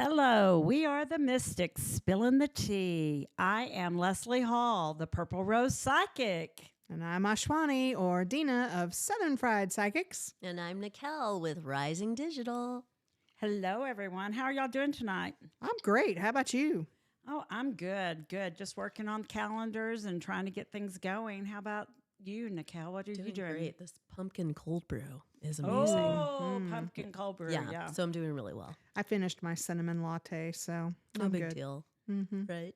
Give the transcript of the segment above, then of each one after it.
Hello, we are the Mystics spilling the tea. I am Leslie Hall, the Purple Rose Psychic. And I'm Ashwani, or Dina of Southern Fried Psychics. And I'm Nikel with Rising Digital. Hello, everyone. How are y'all doing tonight? I'm great. How about you? Oh, I'm good. Good. Just working on calendars and trying to get things going. How about you, Nikel? What are you doing? Great. This pumpkin cold brew is amazing. Oh, pumpkin cold brew. Yeah. So I'm doing really well. I finished my cinnamon latte, so No I'm big good. deal. Mm-hmm. Right?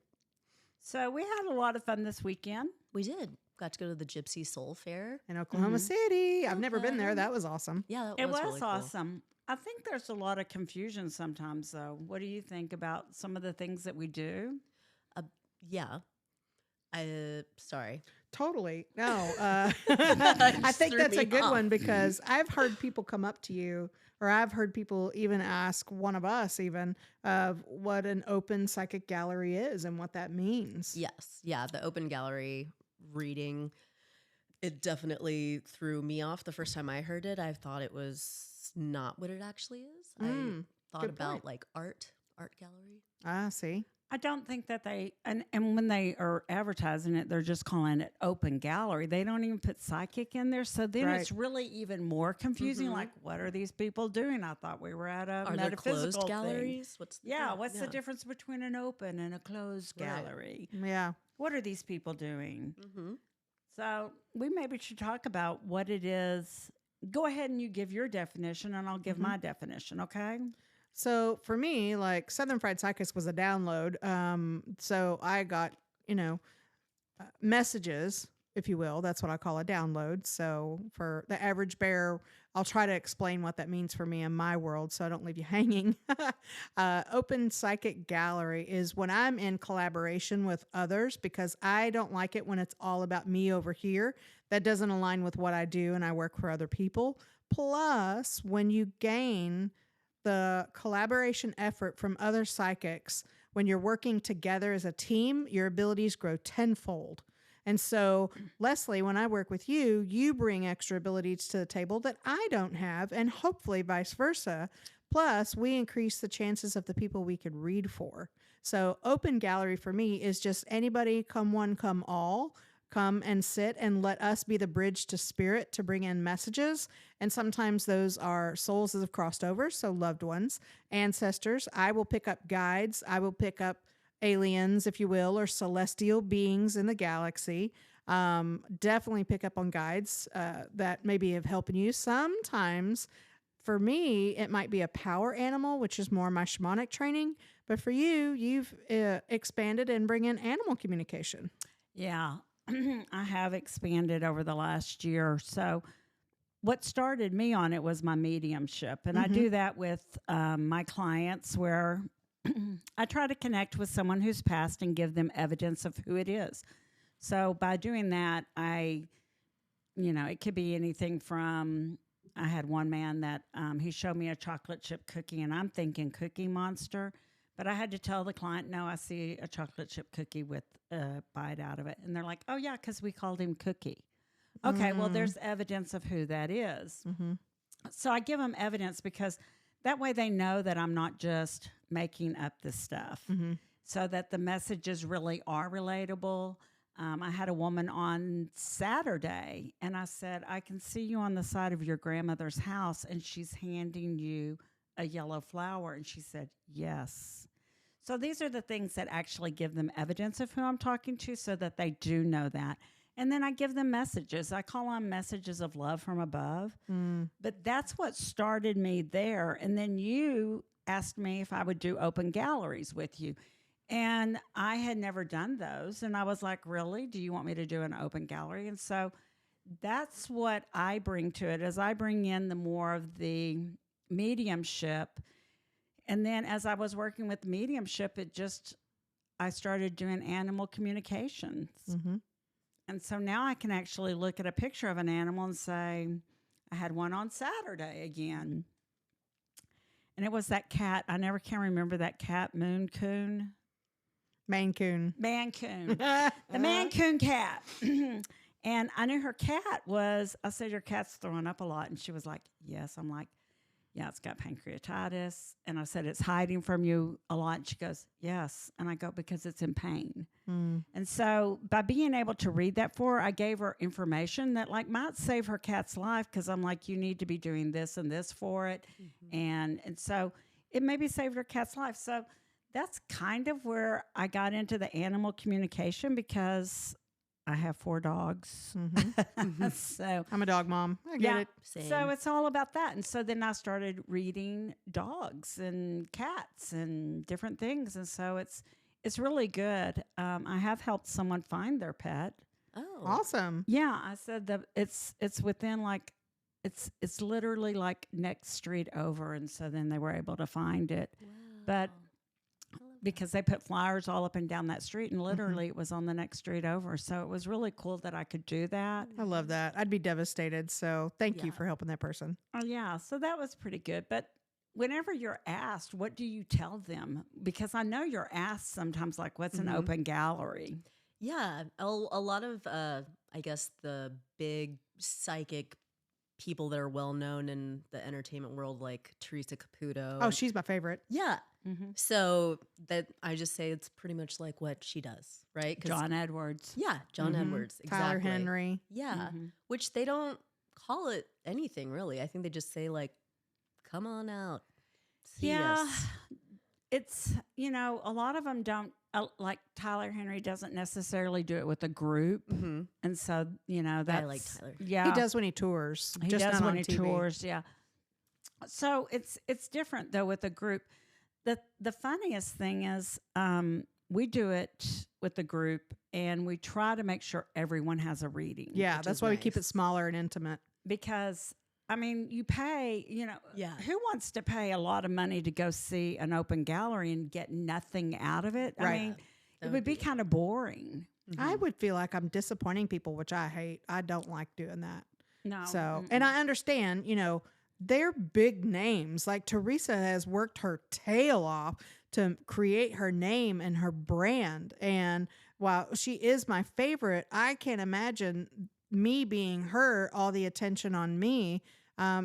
So we had a lot of fun this weekend. We did. Got to go to the Gypsy Soul Fair. In Oklahoma City. I've never been there. Okay. That was awesome. Yeah, that It was was really cool. awesome. I think there's a lot of confusion sometimes, though. What do you think about some of the things that we do? Yeah. Sorry. Totally. No. I think Threw that's a me good off. one because I've heard people come up to you, or I've heard people even ask one of us even of what an open psychic gallery is and what that means. Yes. Yeah. The open gallery reading, it definitely threw me off the first time I heard it. I thought it was not what it actually is. Mm, I thought good about point. like art gallery. Ah, see. I don't think that they and when they are advertising it, they're just calling it open gallery. They don't even put psychic in there, so then Right. it's really even more confusing. Mhm. Like, what are these people doing? I thought we were at a Are there metaphysical closed thing. galleries? What's Yeah, what's the yeah. difference between an open and a closed Right. gallery? Yeah. What are these people doing? Mm-hmm. So we maybe should talk about what it is. Go ahead and you give your definition, and I'll give Mhm. my definition. Okay. So for me, like Southern Fried Psychics was a download. So I got, messages, if you will. That's what I call a download. So for the average bear, I'll try to explain what that means for me in my world so I don't leave you hanging. Open Psychic Gallery is when I'm in collaboration with others because I don't like it when it's all about me over here. That doesn't align with what I do and I work for other people. Plus, when you gain the collaboration effort from other psychics, when you're working together as a team, your abilities grow tenfold. And so, Leslie, when I work with you, you bring extra abilities to the table that I don't have, and hopefully vice versa. Plus, we increase the chances of the people we could read for. So, open gallery for me is just anybody, come one, come all. Come and sit and let us be the bridge to spirit to bring in messages. And sometimes those are souls that have crossed over, so loved ones, ancestors. I will pick up guides. I will pick up aliens, if you will, or celestial beings in the galaxy. Definitely pick up on guides that maybe have helping you. Sometimes, for me, it might be a power animal, which is more my shamanic training. But for you, you've expanded and bring in animal communication. Yeah, I have expanded over the last year or so. What started me on it was my mediumship. And I do that with my clients where I try to connect with someone who's passed and give them evidence of who it is. So by doing that, it could be anything from, I had one man that he showed me a chocolate chip cookie and I'm thinking Cookie Monster. But I had to tell the client, no, I see a chocolate chip cookie with a bite out of it. And they're like, oh, yeah, because we called him Cookie. Okay, well, there's evidence of who that is. Mm-hmm. So I give them evidence because that way they know that I'm not just making up this stuff. Mm-hmm. So that the messages really are relatable. I had a woman on Saturday, and I said, I can see you on the side of your grandmother's house, and she's handing you a yellow flower. And she said, yes. So these are the things that actually give them evidence of who I'm talking to so that they do know that. And then I give them messages. I call them messages of love from above. But that's what started me there. And then you asked me if I would do open galleries with you. And I had never done those. And I was like, really? Do you want me to do an open gallery? And so that's what I bring to it, is I bring in the more of the mediumship. And then as I was working with mediumship, I started doing animal communications. Mm-hmm. And so now I can actually look at a picture of an animal and say, I had one on Saturday again. And it was that cat. I never can remember that cat, Moon Coon. Maine Coon. Mancoon. The Mancoon cat. And I knew her cat was, I said, your cat's throwing up a lot. And she was like, yes. I'm like, yeah, it's got pancreatitis. And I said, it's hiding from you a lot. And she goes, yes. And I go, because it's in pain. Mm. And so by being able to read that for her, I gave her information that like might save her cat's life, because I'm like, you need to be doing this and this for it. And so it maybe saved her cat's life. So that's kind of where I got into the animal communication, because I have 4 dogs. So I'm a dog mom. I get yeah, it. Same. so it's all about that. And so then I started reading dogs and cats and different things. And so it's really good. I have helped someone find their pet. Oh, Awesome. Yeah, I said that it's within like it's literally like next street over, and so then they were able to find it. But because they put flyers all up and down that street, and literally it was on the next street over. So it was really cool that I could do that. I love that. I'd be devastated. So thank you Yeah. for helping that person. Oh, yeah. So that was pretty good. But whenever you're asked, what do you tell them? Because I know you're asked sometimes, like, what's an open gallery? yeah. A lot of, I guess, the big psychic people that are well known in the entertainment world, like Teresa Caputo. Oh, she's my favorite. yeah. Mm-hmm. So that I just say it's pretty much like what she does, right? 'Cause- John Edwards. Yeah, John Mhm. Edwards. Exactly. Tyler Henry. Yeah. Mhm. Which they don't call it anything really. I think they just say like, "Come on out, see Yeah. us." It's, a lot of them don't, like Tyler Henry doesn't necessarily do it with a group. Mm-hmm. And so, that's. I like Tyler. Yeah. He does when he tours. He just does not when on he TV. tours, yeah. So it's different though with a group. The funniest thing is we do it with the group, and we try to make sure everyone has a reading. Yeah, Which that's is why we keep it nice. smaller and intimate. Because I mean, you pay, Yeah. who wants to pay a lot of money to go see an open gallery and get nothing out of it? I Right. mean, That it would be kind of boring. I would feel like I'm disappointing people, which I hate. I don't like doing that. No. So, and I understand, they're big names. Like Teresa has worked her tail off to create her name and her brand. And while she is my favorite, I can't imagine me being her, all the attention on me,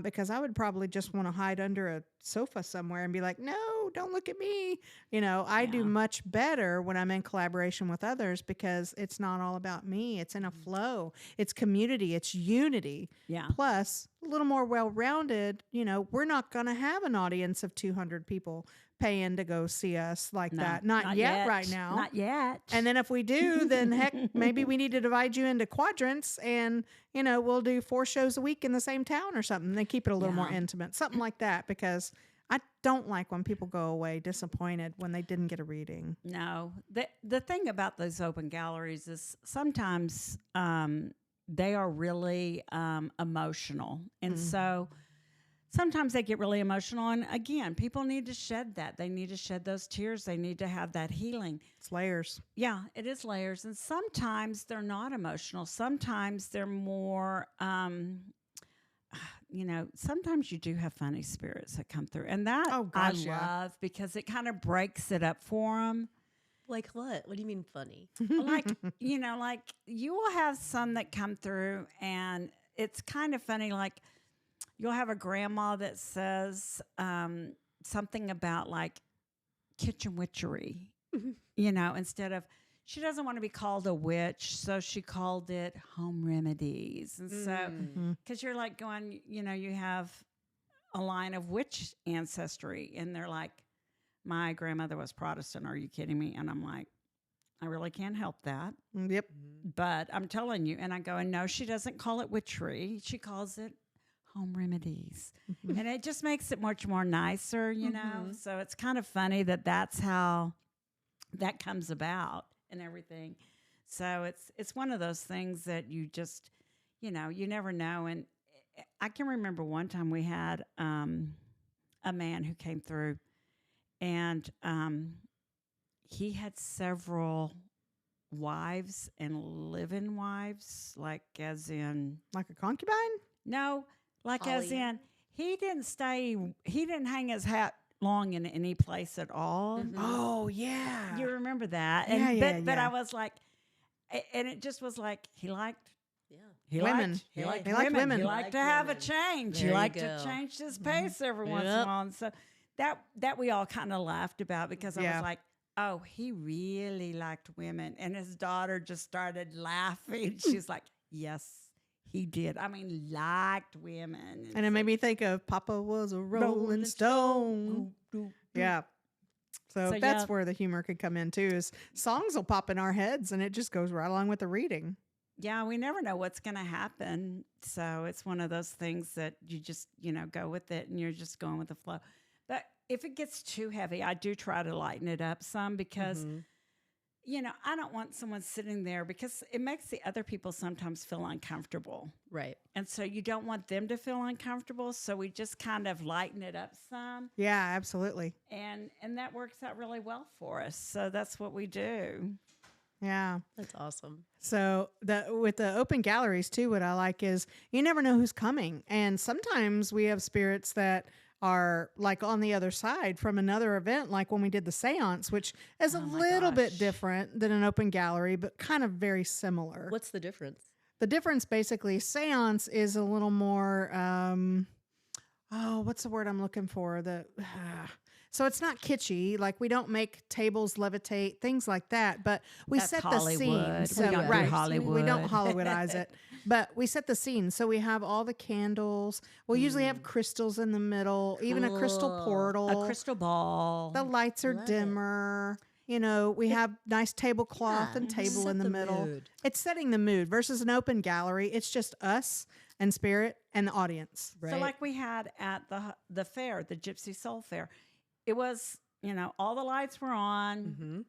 because I would probably just want to hide under a sofa somewhere and be like, no, don't look at me. I do Yeah. much better when I'm in collaboration with others, because it's not all about me. It's in a Mm-hmm. flow. It's community. It's unity. Yeah. Plus, a little more well-rounded. We're not going to have an audience of 200 people paying to go see us like No, that. Not yet right now. Not yet. And then if we do, then heck, maybe we need to divide you into quadrants, and we'll do 4 shows a week in the same town or something. Then keep it a little more Yeah. intimate, something like that. Because I don't like when people go away disappointed when they didn't get a reading. No, the thing about those open galleries is sometimes they are really emotional, and so sometimes they get really emotional. And again, people need to shed that. They need to shed those tears. They need to have that healing. It's layers. Yeah, it is layers, and sometimes they're not emotional. Sometimes they're more. Sometimes you do have funny spirits that come through, and that Oh, I gosh, yeah. love, because it kind of breaks it up for them. Like what? What do you mean funny? Like like you will have some that come through, and it's kind of funny. Like you'll have a grandma that says something about like kitchen witchery, instead of, she doesn't want to be called a witch, so she called it home remedies. And so Mm. because you're like going, you have a line of witch ancestry, and they're like, my grandmother was Protestant. Are you kidding me? And I'm like, I really can't help that. Yep. But I'm telling you, and I go, and no, she doesn't call it witchery. She calls it home remedies. And it just makes it much more nicer, Mhm. So it's kind of funny that that's how that comes about and everything. So it's one of those things that you just, you never know. And I can remember one time we had a man who came through, and he had several wives and live-in wives, like as in, Like a concubine? no, like as Poly. in, he didn't hang his hat long in any place at all. Mhm. Oh, yeah. You remember that? Yeah, And yeah, but I yeah. was like, and it just was like he liked Yeah. He Women. liked, he Yeah. liked He liked women. women. He He liked liked to have a women. change. There He you liked to go. change his pace every once in a Yep. while. And so that we all kind of laughed about because I Yeah. was like, oh, he really liked women. And his daughter just started laughing. She's like, yes, he did. I mean, liked women. And it made me think of Papa was a Rolling Stone. Yeah. So, So, that's yeah. where the humor could come in too. Is songs will pop in our heads, and it just goes right along with the reading. Yeah, we never know what's going to happen. So it's one of those things that you just, go with it and you're just going with the flow. But if it gets too heavy, I do try to lighten it up some because, Mhm. I don't want someone sitting there because it makes the other people sometimes feel uncomfortable. Right. And so you don't want them to feel uncomfortable. So we just kind of lighten it up some. Yeah, absolutely. And that works out really well for us. So that's what we do. Yeah. That's awesome. So with the open galleries too, what I like is you never know who's coming, and sometimes we have spirits that are like on the other side from another event, like when we did the seance, which is a Oh my little bit gosh. different than an open gallery, but kind of very similar. What's the difference? The difference basically, seance is a little more, what's the word I'm looking for? So it's not kitschy, like we don't make tables levitate, things like that, but we That's set the Hollywood. scene. We So, don't do right, Hollywood. we don't Hollywoodize it, but we set the scene. So we have all the candles. We'll usually have crystals in the middle, even a crystal Cool. portal. A crystal ball. The lights are Love it. dimmer. We have nice tablecloth Yeah, and table set in the the middle. mood. It's setting the mood versus an open gallery. It's just us and spirit and the audience. Right. So like we had at the fair, the Gypsy Soul Fair, it was, all the lights were on, Mm-hmm.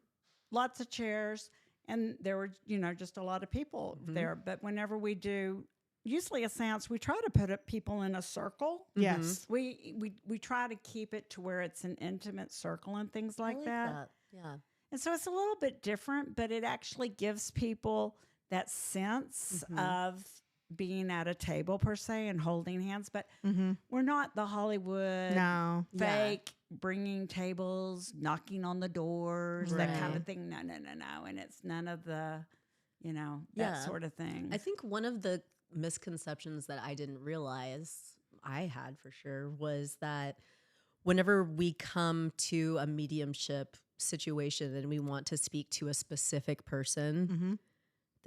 lots of chairs, and there were, just a lot of people Mhm. there. But whenever we do usually a seance, we try to put up people in a circle. Yes. We try to keep it to where it's an intimate circle and things like, that. Yeah. And so it's a little bit different, but it actually gives people that sense Mhm. of being at a table per se and holding hands. But Mm-hmm. we're not the Hollywood No. Yeah. fake bringing tables, knocking on the doors, that kind Right. of thing. No. And it's none of the, that Yeah. sort of thing. I think one of the misconceptions that I didn't realize I had for sure was that whenever we come to a mediumship situation and we want to speak to a specific person, Mm-hmm.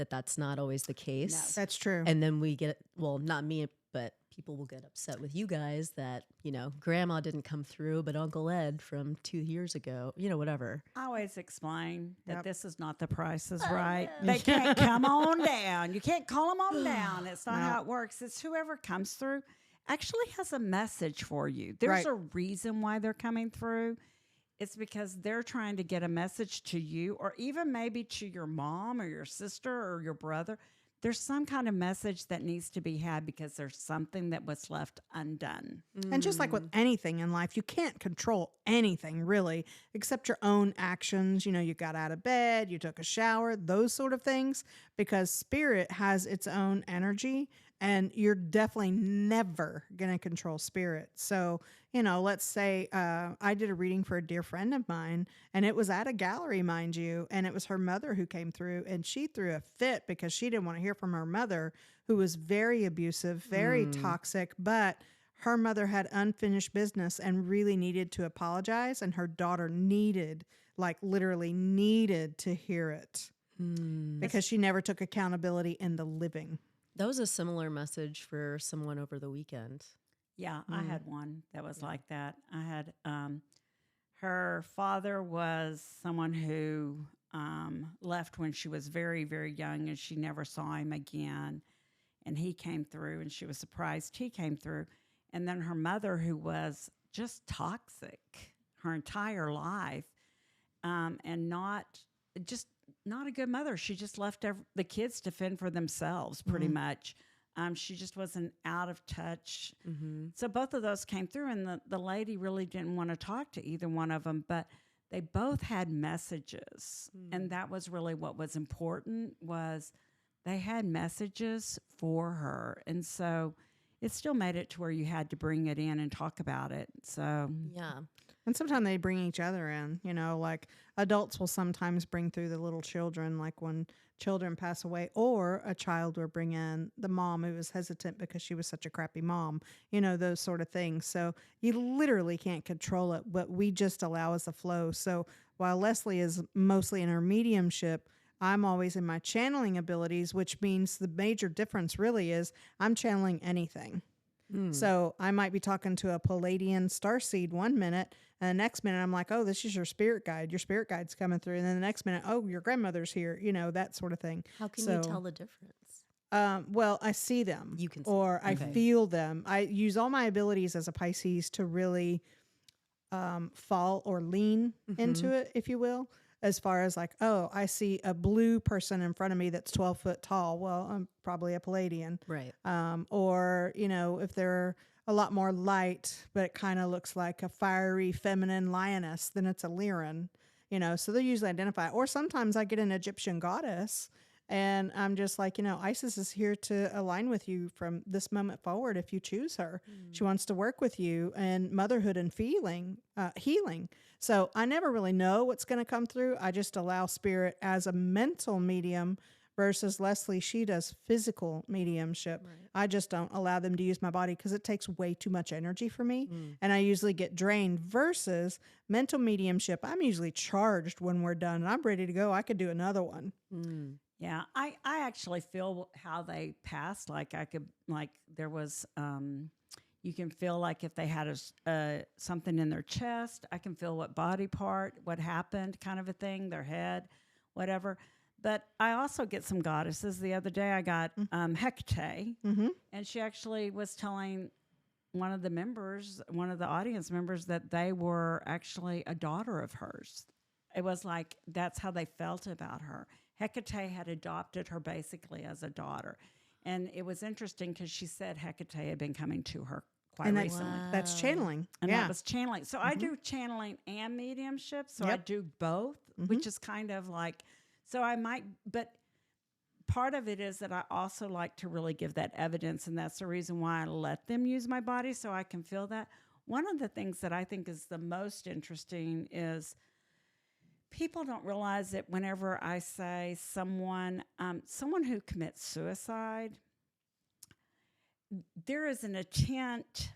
that's not always the case. That's true. And then we get, well, not me, but people will get upset with you guys that, grandma didn't come through, but Uncle Ed from 2 years ago, whatever. I always explain that Yep. this is not the Price is Oh, Right. no. They can't come on down. You can't call them on down. It's not No. how it works. It's whoever comes through actually has a message for you. There's Right. a reason why they're coming through. It's because they're trying to get a message to you or even maybe to your mom or your sister or your brother. There's some kind of message that needs to be had because there's something that was left undone. And just like with anything in life, you can't control anything really, except your own actions. You got out of bed, you took a shower, those sort of things, because spirit has its own energy and you're definitely never going to control spirit. So, let's say I did a reading for a dear friend of mine, and it was at a gallery, mind you, and it was her mother who came through, and she threw a fit because she didn't want to hear from her mother, who was very abusive, very toxic, but her mother had unfinished business and really needed to apologize, and her daughter literally needed to hear it because she never took accountability in the living. That was a similar message for someone over the weekend. Yeah, I had one that was like that. I had her father was someone who left when she was very, very young and she never saw him again. And he came through and she was surprised he came through. And then her mother, who was just toxic her entire life and not a good mother. She just left the kids to fend for themselves pretty much. She just wasn't out of touch. Mm-hmm. So both of those came through, and the lady really didn't want to talk to either one of them, but they both had messages. And that was really what was important, was they had messages for her. And so it still made it to where you had to bring it in and talk about it. So Yeah. And sometimes they bring each other in, like adults will sometimes bring through the little children, like when children pass away, or a child will bring in the mom who was hesitant because she was such a crappy mom, those sort of things. So you literally can't control it, but we just allow us to flow. So while Leslie is mostly in her mediumship, I'm always in my channeling abilities, which means the major difference really is I'm channeling anything. So I might be talking to a Palladian starseed one minute, and the next minute I'm like, oh, this is your spirit guide. Your spirit guide's coming through. And then the next minute, oh, your grandmother's here, that sort of thing. How can you tell the difference? Well, I see them. You can see or them. I Okay. feel them. I use all my abilities as a Pisces to really fall or lean into it, if you will. As far as like, oh, I see a blue person in front of me that's 12 foot tall. Well, I'm probably a Palladian. Right. Or, if they're a lot more light, but it kind of looks like a fiery feminine lioness, then it's a Lyran, so they usually identify. Or sometimes I get an Egyptian goddess and I'm just like, Isis is here to align with you from this moment forward if you choose her. She wants to work with you and motherhood and healing. So I never really know what's going to come through. I just allow spirit as a mental medium versus Leslie. She does physical mediumship. Right. I just don't allow them to use my body because it takes way too much energy for me. And I usually get drained versus mental mediumship. I'm usually charged when we're done and I'm ready to go. I could do another one. Yeah, I actually feel how they passed. Like there was, you can feel like if they had something in their chest, I can feel what body part, what happened, kind of a thing, their head, whatever. But I also get some goddesses. The other day I got Hecate, and she actually was telling one of the audience members, that they were actually a daughter of hers. It was like that's how they felt about her. Hecate had adopted her basically as a daughter. And it was interesting because she said Hecate had been coming to her quite And recently. that's channeling. And yeah. that was channeling. So I do channeling and mediumship. So I Yep. do both, which is kind of like, so I might, but part of it is that I also like to really give that evidence. And that's the reason why I let them use my body so I can feel that. One of the things that I think is the most interesting is people don't realize that whenever I say someone who commits suicide, there is an intent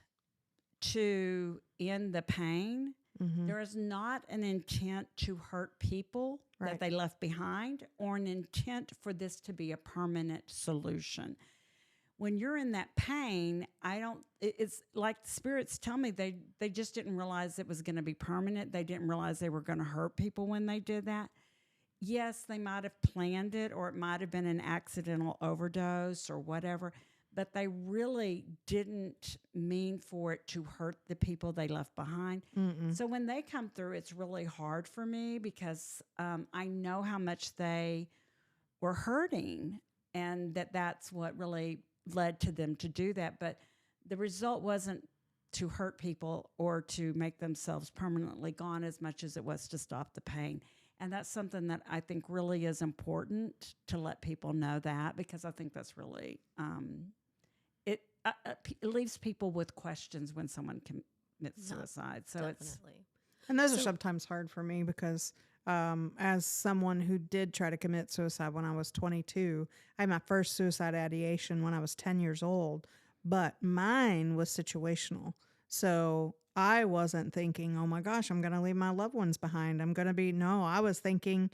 to end the pain. There is not an intent to hurt people that Right. they left behind or an intent for this to be a permanent solution. When you're in that pain, it's like the spirits tell me they just didn't realize it was going to be permanent. They didn't realize they were going to hurt people when they did that. Yes, they might have planned it, or it might have been an accidental overdose or whatever, but they really didn't mean for it to hurt the people they left behind. So when they come through, it's really hard for me because I know how much they were hurting, and that's what really led to them to do that. But the result wasn't to hurt people or to make themselves permanently gone as much as it was to stop the pain. And that's something that I think really is important to let people know that, because I think that's really, it leaves people with questions when someone commits suicide. So Definitely. And those are sometimes hard for me because as someone who did try to commit suicide when I was 22, I had my first suicide ideation when I was 10 years old, but mine was situational. So I wasn't thinking, oh my gosh, I'm going to leave my loved ones behind. No, I was thinking,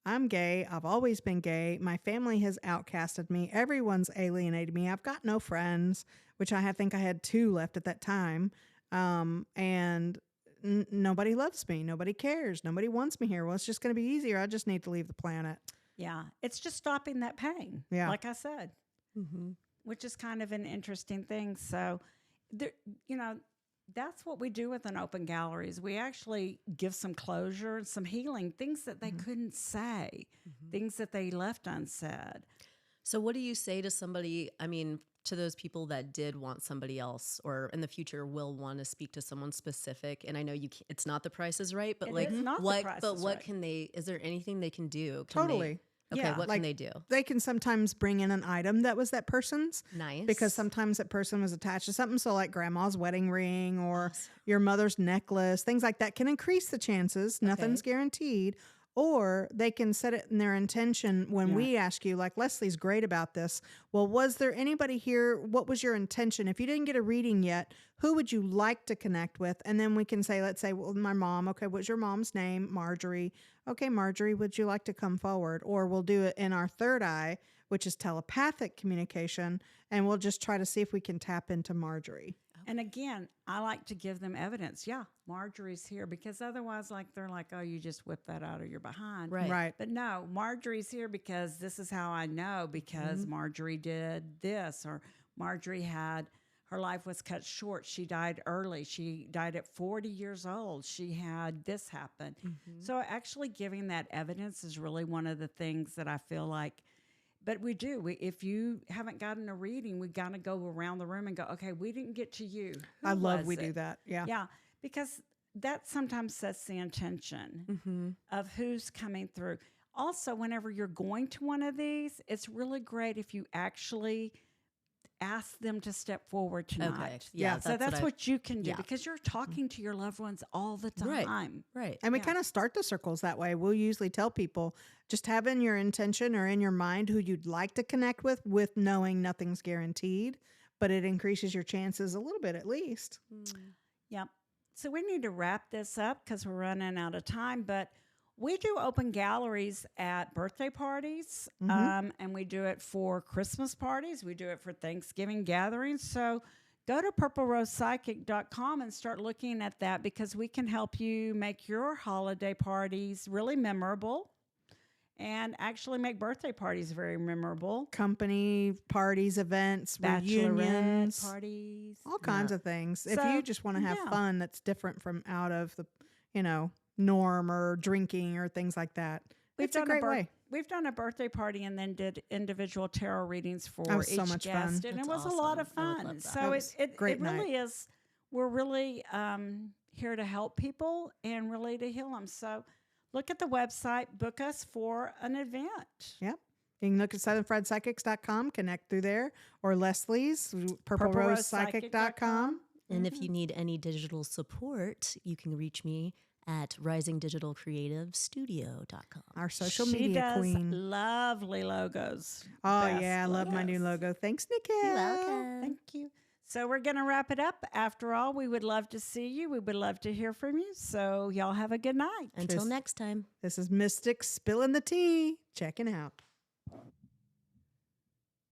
I'm gay. I've always been gay. My family has outcasted me. Everyone's alienated me. I've got no friends, which I think I had 2 left at that time. And nobody loves me. Nobody cares. Nobody wants me here. Well, it's just going to be easier. I just need to leave the planet. yeah, it's just stopping that pain. Yeah. Like I said, which is kind of an interesting thing. So, there, that's what we do with an open gallery is we actually give some closure, some healing, things that they couldn't say, things that they left unsaid. So what do you say to somebody, to those people that did want somebody else or in the future will want to speak to someone specific? And I know you can't, it's not The Price is Right, but It like is not The what, Price but is what Right. can they, is there anything they can do? Can they Totally. Okay, Yeah, what like can they do? they can sometimes bring in an item that was that person's Nice. because sometimes that person was attached to something. So, like grandma's wedding ring or Awesome. your mother's necklace, things like that can increase the chances. Nothing's guaranteed. Or they can set it in their intention when Yeah. we ask you, like Leslie's great about this. Well, was there anybody here? What was your intention? If you didn't get a reading yet, who would you like to connect with? And then we can say, let's say, well, my mom. Okay, what's your mom's name? Marjorie. Okay, Marjorie, would you like to come forward? Or we'll do it in our third eye, which is telepathic communication, and we'll just try to see if we can tap into Marjorie. And again, I like to give them evidence. Yeah, Marjorie's here because otherwise, like they're like, oh, you just whip that out of your behind. Right. Right. But no, Marjorie's here because this is how I know because Marjorie did this or Marjorie had her life was cut short. She died early. She died at 40 years old. She had this happen. So actually giving that evidence is really one of the things that I feel like but we do. If you haven't gotten a reading, we got to go around the room and go, okay, we didn't get to you. Who I love was we do it? that. Yeah. Yeah, because that sometimes sets the intention of who's coming through. Also, whenever you're going to one of these, it's really great if you actually ask them to step forward tonight. Okay. Yeah. So that's what you can do yeah. because you're talking to your loved ones all the Right. time. Right. And we Yeah. kind of start the circles that way. We'll usually tell people just have in your intention or in your mind who you'd like to connect with knowing nothing's guaranteed, but it increases your chances a little bit at least. Yep. So we need to wrap this up because we're running out of time. But we do open galleries at birthday parties, and we do it for Christmas parties. We do it for Thanksgiving gatherings. So go to purplerosepsychic.com and start looking at that because we can help you make your holiday parties really memorable and actually make birthday parties very memorable. Company parties, events, Bachelorette reunions, parties. all kinds of things. If So, you just want to have yeah. fun that's different from out of the, norm or drinking or things like that. It's a great way. We've done a birthday party and then did individual tarot readings for That was each so much fun. guest, and That's it was a lot of awesome. I would fun. love that. So That was it great really is. We're really here to help people and really to heal them. So look at the website, book us for an event. Yep. You can look at southernfriedpsychics.com, connect through there, or Leslie's, purplerosepsychic.com. And if you need any digital support, you can reach me at risingdigitalcreativestudio.com. Our social She media does queen. lovely logos. Oh, Best yeah. I love my new logos. logo. Thanks, Nikhil. You're welcome. Thank you. So we're going to wrap it up. After all, we would love to see you. We would love to hear from you. So y'all have a good night. Until This- next time. This is Mystic spilling the tea. Checking out.